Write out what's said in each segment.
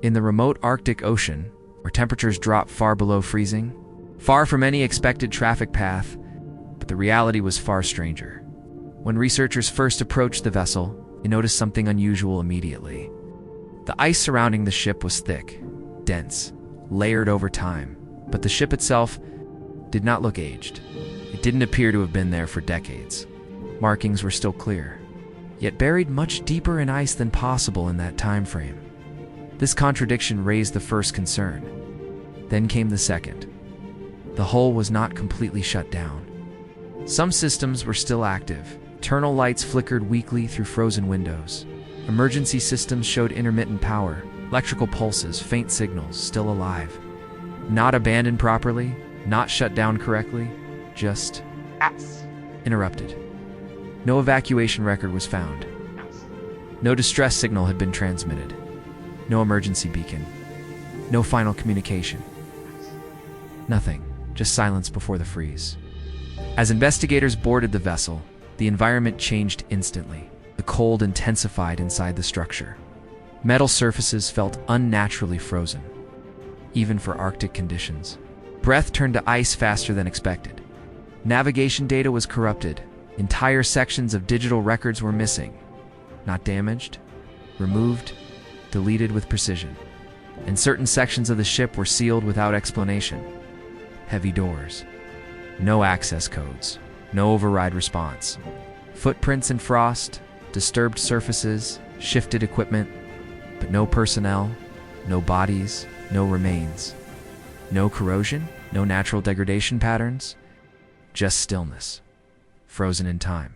in the remote Arctic Ocean, where temperatures drop far below freezing, far from any expected traffic path, but the reality was far stranger. When researchers first approached the vessel, they noticed something unusual immediately. The ice surrounding the ship was thick, dense, layered over time, but the ship itself did not look aged. It didn't appear to have been there for decades. Markings were still clear, yet buried much deeper in ice than possible in that time frame. This contradiction raised the first concern. Then came the second. The hull was not completely shut down. Some systems were still active. Internal lights flickered weakly through frozen windows. Emergency systems showed intermittent power, electrical pulses, faint signals, still alive. Not abandoned properly, not shut down correctly, just interrupted. No evacuation record was found. No distress signal had been transmitted. No emergency beacon. No final communication. Nothing, just silence before the freeze. As investigators boarded the vessel, the environment changed instantly. The cold intensified inside the structure. Metal surfaces felt unnaturally frozen, even for Arctic conditions. Breath turned to ice faster than expected. Navigation data was corrupted. Entire sections of digital records were missing. Not damaged, removed, deleted with precision. And certain sections of the ship were sealed without explanation. Heavy doors. No access codes. No override response. Footprints in frost, disturbed surfaces, shifted equipment, but no personnel, no bodies, no remains. No corrosion, no natural degradation patterns, just stillness, frozen in time.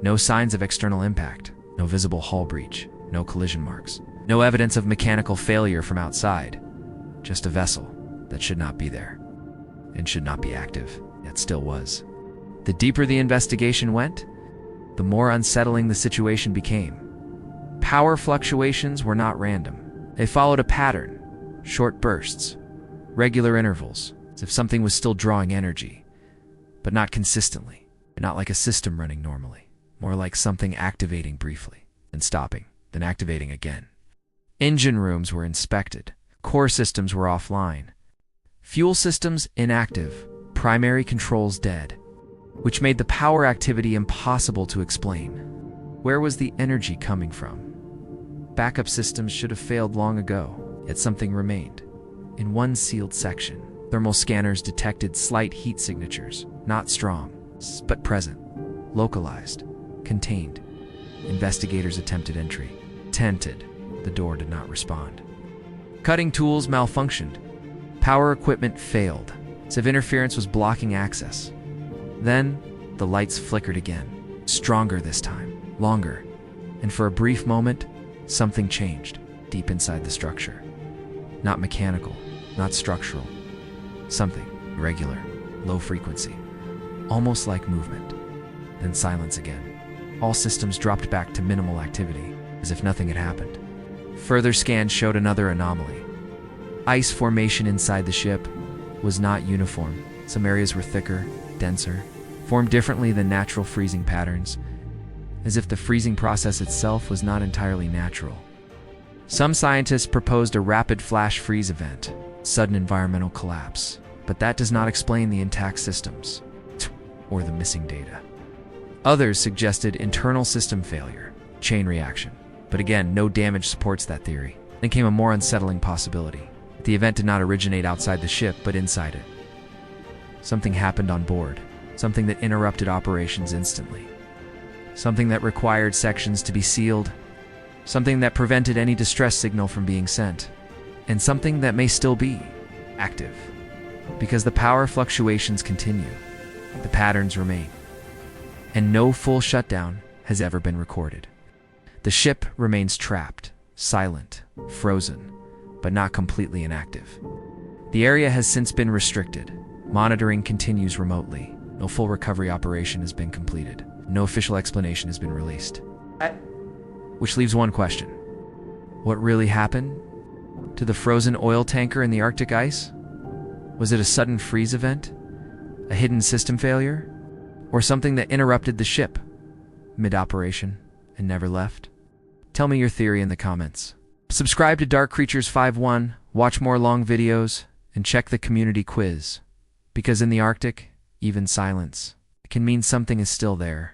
No signs of external impact, no visible hull breach, no collision marks, no evidence of mechanical failure from outside, just a vessel that should not be there and should not be active, yet still was. The deeper the investigation went, the more unsettling the situation became. Power fluctuations were not random. They followed a pattern, short bursts, regular intervals, as if something was still drawing energy, but not consistently, not like a system running normally, more like something activating briefly, then stopping, then activating again. Engine rooms were inspected, core systems were offline, fuel systems inactive, primary controls dead, which made the power activity impossible to explain. Where was the energy coming from? Backup systems should have failed long ago, yet something remained. In one sealed section, thermal scanners detected slight heat signatures, not strong, but present, localized, contained. Investigators attempted entry. Tented, the door did not respond. Cutting tools malfunctioned. Power equipment failed, as if interference was blocking access. Then, the lights flickered again, stronger this time, longer, and for a brief moment, something changed deep inside the structure. Not mechanical, not structural. Something irregular, low frequency, almost like movement. Then silence again. All systems dropped back to minimal activity, as if nothing had happened. Further scans showed another anomaly. Ice formation inside the ship was not uniform. Some areas were thicker, denser, formed differently than natural freezing patterns, as if the freezing process itself was not entirely natural. Some scientists proposed a rapid flash freeze event, sudden environmental collapse, but that does not explain the intact systems or the missing data. Others suggested internal system failure, chain reaction, but again, no damage supports that theory. Then came a more unsettling possibility. The event did not originate outside the ship, but inside it. Something happened on board, something that interrupted operations instantly, something that required sections to be sealed, something that prevented any distress signal from being sent, and something that may still be active. Because the power fluctuations continue, the patterns remain, and no full shutdown has ever been recorded. The ship remains trapped, silent, frozen, but not completely inactive. The area has since been restricted. Monitoring continues remotely. No full recovery operation has been completed. No official explanation has been released. Which leaves one question. What really happened to the frozen oil tanker in the Arctic ice? Was it a sudden freeze event? A hidden system failure? Or something that interrupted the ship mid-operation and never left? Tell me your theory in the comments. Subscribe to Dark Creatures 51, watch more long videos, and check the community quiz. Because in the Arctic, even silence can mean something is still there.